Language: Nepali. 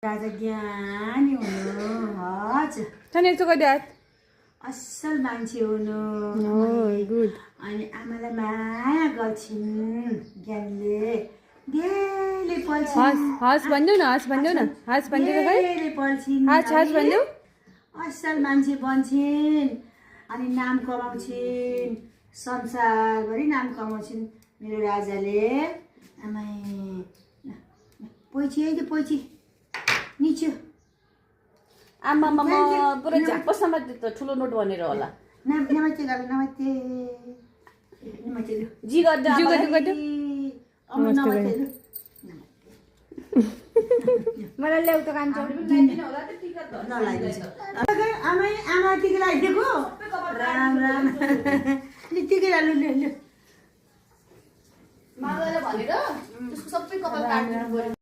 राजा ज्ञानी हुनु हजुर Can you talk that? असल मान्छे हुनु Oh, good. अनि आमालाई माया गर्छिन् ज्ञानले धेरै पल्छिन् Has भन्देऊ न has भन्देऊ खै धेरै पल्छिन् has भन्देऊ असल मान्छे बन्छिन् अनि नाम कमाउँछिन् संसारभरि नाम कमाउँछिन् मेरो राजाले आमै पोइची है त पोइची निचो आमामा पुरै झ्याप्पसम्म त्यो ठुलो नोट भनेर होला नमस्ते गर नमस्ते नमस्ते जी गर्दा नमस्ते मलाई ल्याउ त कान्छ आमै आमा टिका लगाइदिएको राम राम टिका लु मालाले भनेर त्यसको सबै कपाल काट्नु पर्यो